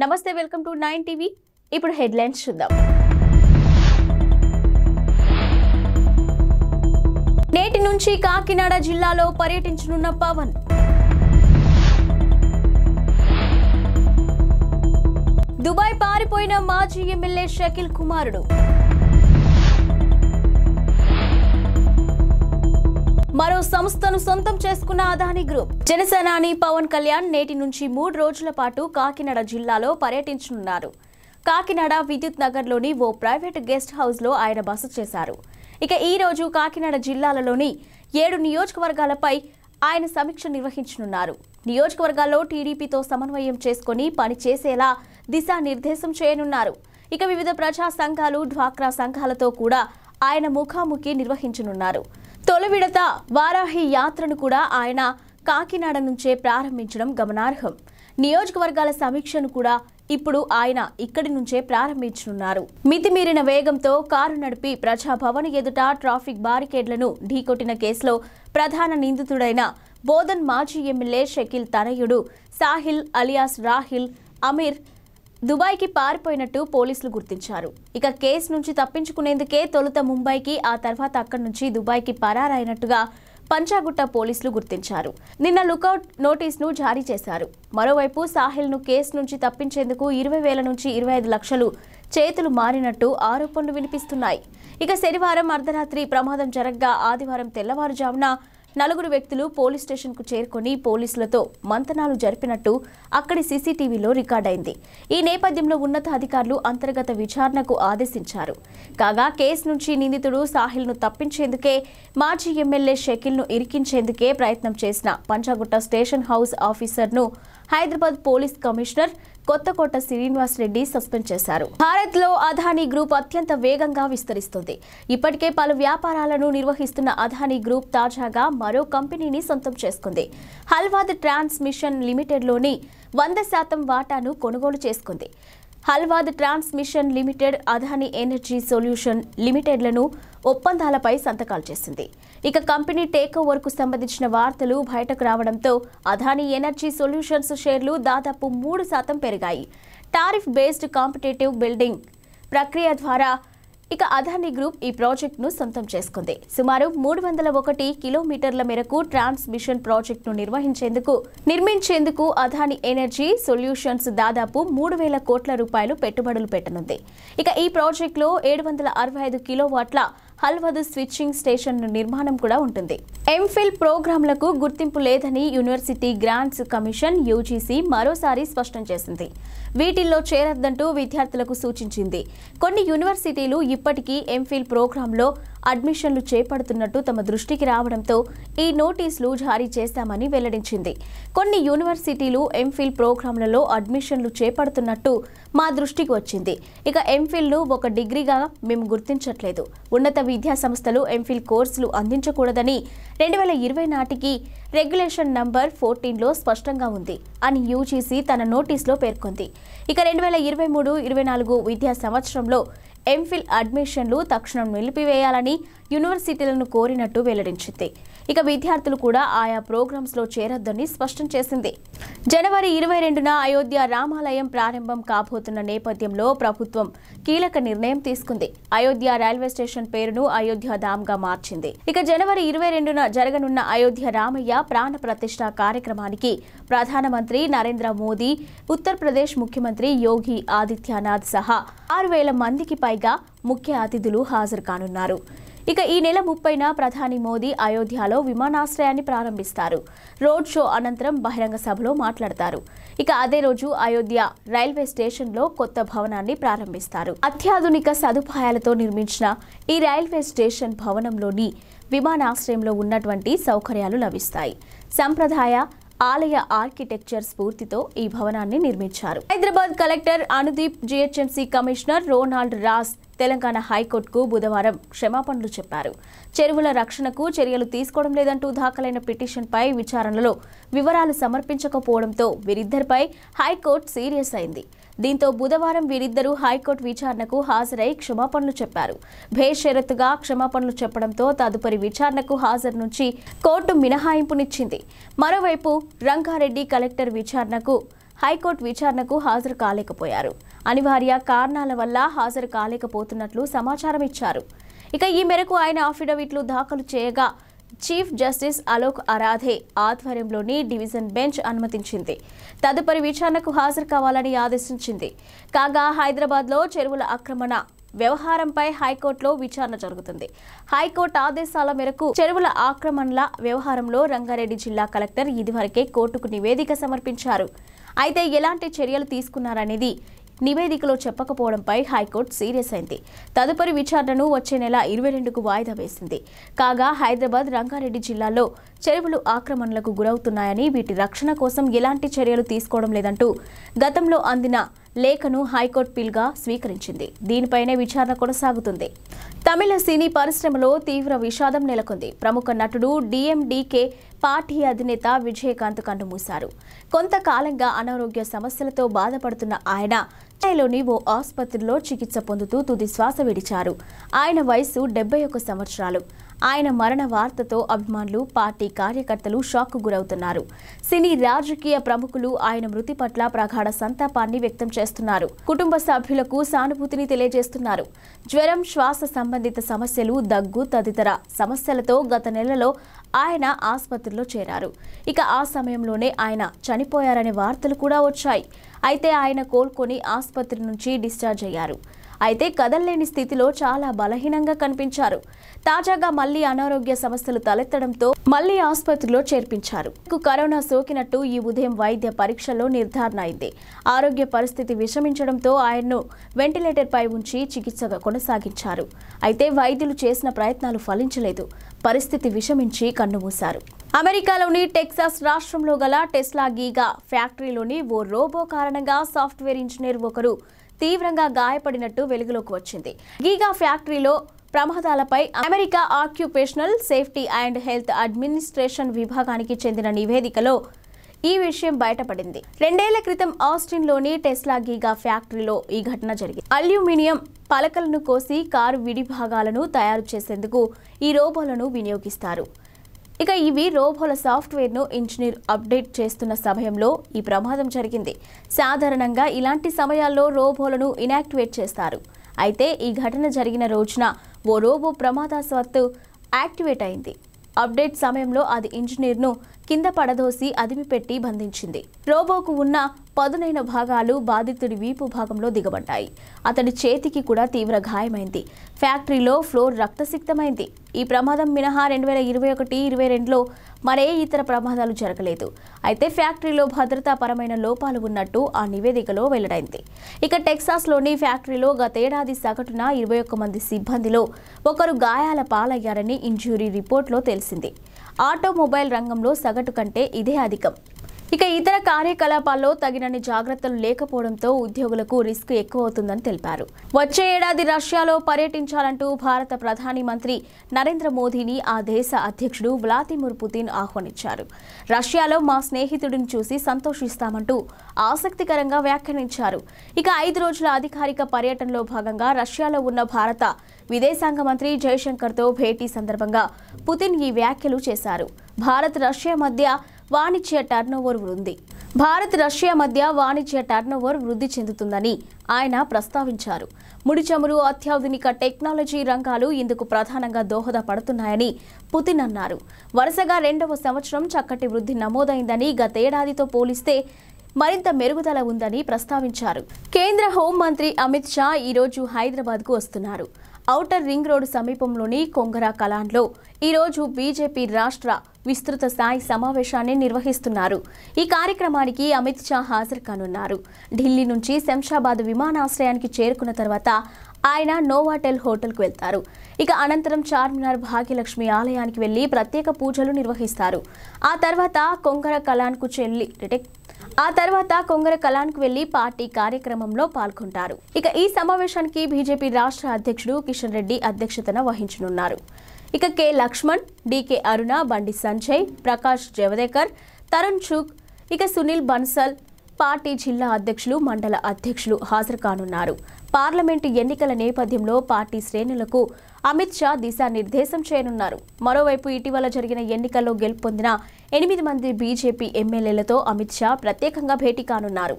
నమస్తే welcome to 9 TV ఇప్పుడు headlines చూద్దాం నేటి నుంచి కాకినాడ జిల్లాలో పర్యటించనున్న పవన్ దుబాయ్ పారిపోయిన మాజీ ఎమ్మెల్యే షకీల్ కుమారుడు మరో సంస్థను సొంతం చేసుకున్న అదానీ గ్రూప్ జనసేనాని పవన్ కళ్యాణ్ నేటి నుంచి 3 రోజుల పాటు కాకినాడ జిల్లాలో పర్యటించనున్నారు. కాకినాడ విద్యుత్ నగర్లోని ఓ ప్రైవేట్ గెస్ట్ హౌస్ లో ఆయన బస చేశారు. ఇక ఈ రోజు కాకినాడ జిల్లాలోని 7 నియోజకవర్గాలపై ఆయన సమీక్ష నిర్వహించనున్నారు. నియోజకవర్గాల్లో టీడీపీతో సమన్వయం చేసుకుని పనిచేసేలా దిశానిర్దేశం చేయనున్నారు. ఇక వివిధ ప్రజా సంఘాలు డ్వాక్రా సంఘాలతో కూడా ఆయన ముఖాముఖి నిర్వహించనున్నారు. తొలి విడత వారాహి యాత్రను కూడా ఆయన కాకినాడ నుంచే ప్రారంభించడం గమనార్హం. నియోజకవర్గాల సమీక్షను కూడా ఇప్పుడు ఆయన ఇక్కడి నుంచే ప్రారంభించనున్నారు. మితిమీరిన వేగంతో కారు నడిపి ప్రజాభవన్ ఎదుట ట్రాఫిక్ బారికేడ్లను ఢీకొట్టిన కేసులో ప్రధాన నిందితుడైన బోధన్ మాజీ ఎమ్మెల్యే షకీల్ తనయుడు సాహిల్ అలియాస్ రాహిల్ అమీర్ దుబాయ్కి పారిపోయినట్టు పోలీసులు గుర్తించారు. ఇక కేసు నుంచి తప్పించుకునేందుకే తొలుత ముంబైకి ఆ తర్వాత అక్కడి నుంచి దుబాయ్కి పరారైనట్టుగా పంచాగుట్ట పోలీసులు గుర్తించారు. నిన్న లుకౌట్ నోటీసును జారీ చేశారు. మరోవైపు సాహిల్ను కేసు నుంచి తప్పించేందుకు 20,000 నుంచి 25 లక్షలు చేతులు మారినట్టు ఆరోపణలు వినిపిస్తున్నాయి. ఇక శనివారం అర్ధరాత్రి ప్రమాదం జరగ్గా ఆదివారం తెల్లవారుజామున 4 వ్యక్తులు పోలీస్ స్టేషన్కు చేరుకుని పోలీసులతో మంతనాలు జరిపినట్టు అక్కడి సీసీటీవీలో రికార్డైంది. ఈ నేపథ్యంలో ఉన్నతాధికారులు అంతర్గత విచారణకు ఆదేశించారు. కాగా కేసు నుంచి నిందితుడు సాహిల్ను తప్పించేందుకే మాజీ ఎమ్మెల్యే షకీల్ను ఇరికించేందుకే ప్రయత్నం చేసిన పంచాగుట్ట స్టేషన్ హౌస్ ఆఫీసర్ను Hyderabad police commissioner Kothakota Srinivas Reddy suspend చేశారు. భారత్ లో అదానీ గ్రూప్ అత్యంత వేగంగా విస్తరిస్తుంది. ఇప్పటికే పలు వ్యాపారాలను నిర్వహిస్తున్న అదానీ గ్రూప్ తాజాగా మరో కంపెనీని సొంతం చేసుకుంది. హల్వాద్ ట్రాన్స్మిషన్ లిమిటెడ్ లోని 100% వాటాను కొనుగోలు చేసుకుంది. Halvad transmission limited Adani energy solution లిమిటెడ్లను ఒప్పందాలపై సంతకాలు చేసింది. ఇక కంపెనీ టేక్ ఓవర్ కు సంబంధించిన వార్తలు బయటకు రావడంతో అదానీ ఎనర్జీ సొల్యూషన్స్ షేర్లు దాదాపు 3% పెరిగాయి. టారిఫ్ బేస్డ్ కాంపిటేటివ్ బిల్డింగ్ ప్రక్రియ ద్వారా ఇక అదానీ గ్రూప్ ఈ ప్రాజెక్టును సొంతం చేసుకుంది. సుమారు 301 కిలోమీటర్ల మేరకు ట్రాన్స్మిషన్ ప్రాజెక్టును నిర్మించేందుకు అదానీ ఎనర్జీ సొల్యూషన్స్ దాదాపు 3,000 కోట్ల రూపాయలు పెట్టుబడులు పెట్టనుంది. ఇక ఈ ప్రాజెక్టులో 765 కిలోవాట్ల హల్వాద్ స్విచ్చింగ్ స్టేషన్ నిర్మాణం కూడా ఉంటుంది. ఎంఫిల్ ప్రోగ్రాంలకు గుర్తింపు లేదని యూనివర్సిటీ గ్రాంట్స్ కమిషన్ యూజీసీ మరోసారి స్పష్టం చేసింది. వీటిల్లో చేరొద్దంటూ విద్యార్థులకు సూచించింది. కొన్ని యూనివర్సిటీలు ఇప్పటికీ ఎంఫిల్ ప్రోగ్రాంలో అడ్మిషన్లు చేపడుతున్నట్టు తమ దృష్టికి రావడంతో ఈ నోటీసులు జారీ చేశామని వెల్లడించింది. కొన్ని యూనివర్సిటీలు ఎంఫిల్ ప్రోగ్రాంలలో అడ్మిషన్లు చేపడుతున్నట్టు మా దృష్టికి వచ్చింది. ఇక ఎంఫిల్ను ఒక డిగ్రీగా మేము గుర్తించట్లేదు. ఉన్నత విద్యా సంస్థలు ఎంఫిల్ కోర్సులు అందించకూడదని 2020 నాటికి రెగ్యులేషన్ నంబర్ 14లో స్పష్టంగా ఉంది అని యూజీసీ తన నోటీసులో పేర్కొంది. ఇక 2023-24 విద్యా సంవత్సరంలో ఎంఫిల్ అడ్మిషన్లు తక్షణం నిలిపివేయాలని యూనివర్సిటీలను కోరినట్టు వెల్లడించింది. ఇక విద్యార్థులు కూడా ఆయా ప్రోగ్రామ్స్ లో చేరొద్దని స్పష్టం చేసింది. జనవరి 22న అయోధ్య రామాలయం ప్రారంభం కాబోతున్న నేపథ్యంలో ప్రభుత్వం కీలక నిర్ణయం తీసుకుంది. అయోధ్య రైల్వే స్టేషన్ పేరును అయోధ్య ధామ్ గా మార్చింది. ఇక జనవరి 22న జరగనున్న అయోధ్య రామయ్య ప్రాణ ప్రతిష్ఠ కార్యక్రమానికి ప్రధానమంత్రి నరేంద్ర మోదీ, ఉత్తరప్రదేశ్ ముఖ్యమంత్రి యోగి ఆదిత్యనాథ్ సహా 6,000 మందికి పైగా ముఖ్య అతిథులు హాజరు కానున్నారు. ఇక ఈ నెల 30న ప్రధాని మోదీ అయోధ్యలో విమానాశ్రయాన్ని ప్రారంభిస్తారు. రోడ్ షో అనంతరం బహిరంగ సభలో మాట్లాడతారు. ఇక అదే రోజు అయోధ్య రైల్వే స్టేషన్లో కొత్త భవనాన్ని ప్రారంభిస్తారు. అత్యాధునిక సదుపాయాలతో నిర్మించిన ఈ రైల్వే స్టేషన్ భవనంలోని విమానాశ్రయంలో ఉన్నటువంటి సౌకర్యాలు లభిస్తాయి. సంప్రదాయ ఆలయ ఆర్కిటెక్చర్ స్ఫూర్తితో ఈ భవనాన్ని నిర్మించారు. Hyderabad collector Anudeep, GHMC commissioner Ronald Ross Telangana హైకోర్టుకు బుధవారం క్షమాపణలు చెప్పారు. చెరువుల రక్షణకు చర్యలు తీసుకోవడం లేదంటూ దాఖలైన పిటిషన్పై విచారణలో వివరాలు సమర్పించకపోవడంతో వీరిద్దరిపై హైకోర్టు సీరియస్ అయింది. దీంతో బుధవారం వీరిద్దరూ హైకోర్టు విచారణకు హాజరై క్షమాపణలు చెప్పారు. బేషరతుగా క్షమాపణలు చెప్పడంతో తదుపరి విచారణకు హాజరు నుంచి కోర్టు మినహాయింపునిచ్చింది. మరోవైపు రంగారెడ్డి కలెక్టర్ విచారణకు హైకోర్టు విచారణకు హాజరు కాలేకపోయారు. అనివార్య కారణాల వల్ల హాజరు కాలేకపోతున్నట్లు సమాచారం ఇచ్చారు. ఇక ఈ మేరకు ఆయన అఫిడవిట్లు దాఖలు చేయగా చీఫ్ జస్టిస్ అలోక్ అరాధే ఆధ్వర్యంలోని డివిజన్ బెంచ్ అనుమతించింది. తదుపరి విచారణకు హాజరు కావాలని ఆదేశించింది. కాగా హైదరాబాద్లో చెరువుల ఆక్రమణ వ్యవహారంపై హైకోర్టులో విచారణ జరుగుతుంది. హైకోర్టు ఆదేశాల మేరకు చెరువుల ఆక్రమణల వ్యవహారంలో రంగారెడ్డి జిల్లా కలెక్టర్ ఇదివరకే కోర్టుకు నివేదిక సమర్పించారు. అయితే ఎలాంటి చర్యలు తీసుకున్నారనేది నివేదికలో చెప్పకపోవడంపై హైకోర్టు సీరియస్ అయింది. తదుపరి విచారణను వచ్చే నెల 22కు వాయిదా వేసింది. కాగా హైదరాబాద్, రంగారెడ్డి జిల్లాల్లో చెరువులు ఆక్రమణలకు గురవుతున్నాయని, వీటి రక్షణ కోసం ఎలాంటి చర్యలు తీసుకోవడం లేదంటూ గతంలో అందిన లేఖను హైకోర్టు పిల్గా స్వీకరించింది. దీనిపైనే విచారణ కొనసాగుతుంది. తమిళ సినీ పరిశ్రమలో తీవ్ర విషాదం నెలకొంది. ప్రముఖ నటుడు డిఎండికే పార్టీ అధినేత విజయకాంత్ కన్నుమూశారు. కొంతకాలంగా అనారోగ్య సమస్యలతో బాధపడుతున్న ఆయన చెన్నైలోని ఓ ఆసుపత్రిలో చికిత్స పొందుతూ తుది శ్వాస విడిచారు. ఆయన వయసు 71 సంవత్సరాలు. ఆయన మరణ వార్తతో అభిమానులు, పార్టీ కార్యకర్తలు షాక్కు గురవుతున్నారు. సినీ, రాజకీయ ప్రముఖులు ఆయన మృతి పట్ల ప్రగాఢ సంతాపాన్ని వ్యక్తం చేస్తున్నారు. కుటుంబ సభ్యులకు సానుభూతిని తెలియజేస్తున్నారు. జ్వరం, శ్వాస సంబంధిత సమస్యలు, దగ్గు తదితర సమస్యలతో గత నెలలో ఆయన ఆసుపత్రిలో చేరారు. ఇక ఆ సమయంలోనే ఆయన చనిపోయారనే వార్తలు కూడా వచ్చాయి. అయితే ఆయన కోలుకొని ఆసుపత్రి నుంచి డిశ్చార్జ్ అయ్యారు. అయితే కదల్లేని స్థితిలో చాలా బలహీనంగా కనిపించారు. తాజాగా మళ్లీ అనారోగ్య సమస్యలు తలెత్తడంతో మళ్లీ ఆసుపత్రిలో చేర్పించారు. కరోనా సోకినట్టు ఈ ఉదయం వైద్య పరీక్షలో నిర్ధారణ అయింది. ఆరోగ్య పరిస్థితి విషమించడంతో ఆయన్ను వెంటిలేటర్పై ఉంచి చికిత్స కొనసాగించారు. అయితే వైద్యులు చేసిన ప్రయత్నాలు ఫలించలేదు. పరిస్థితి విషమించి కన్నుమూశారు. అమెరికాలోని టెక్సాస్ రాష్ట్రంలో గల టెస్లా గీగా ఫ్యాక్టరీలోని ఓ రోబో కారణంగా సాఫ్ట్వేర్ ఇంజనీర్ ఒకరు తీవ్రంగా గాయపడినట్టు వెలుగులోకి వచ్చింది. గీగా ఫ్యాక్టరీలో ప్రమాదాలపై America occupational safety and health administration విభాగానికి చెందిన నివేదికలో ఈ విషయం బయటపడింది. 2 ఏళ్ల క్రితం ఆస్టిన్లోని టెస్లా గీగా ఫ్యాక్టరీలో ఈ ఘటన జరిగింది. అల్యూమినియం పలకలను కోసి కారు విడి భాగాలను తయారు చేసేందుకు ఈ రోబోలను వినియోగిస్తారు. ఇక ఇవి రోబోల సాఫ్ట్వేర్ను ఇంజనీర్ అప్డేట్ చేస్తున్న సమయంలో ఈ ప్రమాదం జరిగింది. సాధారణంగా ఇలాంటి సమయాల్లో రోబోలను ఇనాక్టివేట్ చేస్తారు. అయితే ఈ ఘటన జరిగిన రోజున ఓ రోబో ప్రమాదవశాత్తు యాక్టివేట్ అయింది. అప్డేట్ సమయంలో అది ఇంజనీర్ను కింద పడదోసి అదిమిపెట్టి బంధించింది. రోబోకు ఉన్న పదునైన భాగాలు బాధితుడి వీపు భాగంలో దిగబడ్డాయి. అతడి చేతికి కూడా తీవ్ర గాయమైంది. ఫ్యాక్టరీలో ఫ్లోర్ రక్తసిక్తమైంది. ఈ ప్రమాదం మినహా 2021-22లో మరే ఇతర ప్రమాదాలు జరగలేదు. అయితే ఫ్యాక్టరీలో భద్రతాపరమైన లోపాలు ఉన్నట్టు ఆ నివేదికలో వెల్లడైంది. ఇక టెక్సాస్లోని ఫ్యాక్టరీలో గతేడాది సగటున 21 మంది సిబ్బందిలో ఒకరు గాయాల పాలయ్యారని ఇంజ్యూరీ రిపోర్ట్లో తెలిసింది. ఆటోమొబైల్ రంగంలో సగటు కంటే ఇదే అధికం. ఇక ఇతర కార్యకలాపాల్లో తగినన్ని జాగ్రత్తలు లేకపోవడంతో ఉద్యోగులకు రిస్క్ ఎక్కువవుతుందని తెలిపారు. వచ్చే ఏడాది రష్యాలో పర్యటించాలంటూ భారత ప్రధాని మంత్రి నరేంద్ర మోదీని ఆ దేశ అధ్యక్షుడు వ్లాదిమిర్ పుతిన్ ఆహ్వానించారు. రష్యాలో మా స్నేహితుడిని చూసి సంతోషిస్తామంటూ ఆసక్తికరంగా వ్యాఖ్యానించారు. ఇక 5 రోజుల అధికారిక పర్యటనలో భాగంగా రష్యాలో ఉన్న భారత విదేశాంగ మంత్రి జయశంకర్తో భేటీ సందర్భంగా పుతిన్ ఈ వ్యాఖ్యలు చేశారు. భారత్ రష్యా మధ్య వాణిజ్య టర్నోవర్ వృద్ధి చెందుతుందని ఆయన ప్రస్తావించారు. ముడి చమురు, అత్యాధునిక టెక్నాలజీ రంగాలు ఇందుకు ప్రధానంగా దోహదపడుతున్నాయని పుతిన్ అన్నారు. వరుసగా 2వ సంవత్సరం చక్కటి వృద్ధి నమోదైందని, గతేడాదితో పోలిస్తే మరింత మెరుగుదల ఉందని ప్రస్తావించారు. కేంద్ర హోంమంత్రి అమిత్ షా ఈరోజు హైదరాబాద్కు వస్తున్నారు. ఔటర్ రింగ్ రోడ్డు సమీపంలోని కొంగరా కలాన్లో ఈరోజు బీజేపీ రాష్ట్ర విస్తృత స్థాయి సమావేశాన్ని నిర్వహిస్తున్నారు. ఈ కార్యక్రమానికి అమిత్ షా హాజరు కానున్నారు. ఢిల్లీ నుంచి శంషాబాద్ విమానాశ్రయానికి చేరుకున్న తర్వాత ఆయన నోవాటెల్ హోటల్కు వెళ్తారు. ఇక అనంతరం చార్మినార్ భాగ్యలక్ష్మి ఆలయానికి వెళ్లి ప్రత్యేక పూజలు నిర్వహిస్తారు. ఆ తర్వాత కొంగర కలాన్కు వెళ్లి పార్టీ కార్యక్రమంలో పాల్గొంటారు. ఇక ఈ సమావేశానికి బీజేపీ రాష్ట్ర అధ్యక్షుడు కిషన్ రెడ్డి అధ్యక్షతన వహించనున్నారు. ఇక కె లక్ష్మణ్, డికే అరుణ, బండి సంజయ్, ప్రకాష్ జవదేకర్, తరుణ్ చుగ్, ఇక సునీల్ బన్సల్, పార్టీ జిల్లా అధ్యక్షులు, మండల అధ్యక్షులు హాజరు కానున్నారు. పార్లమెంటు ఎన్నికల నేపథ్యంలో పార్టీ శ్రేణులకు అమిత్ షా దిశానిర్దేశం చేయనున్నారు. మరోవైపు ఇటీవల జరిగిన ఎన్నికల్లో గెలుపొందిన 8 మంది బీజేపీ ఎమ్మెల్యేలతో అమిత్ షా ప్రత్యేకంగా భేటీ కానున్నారు.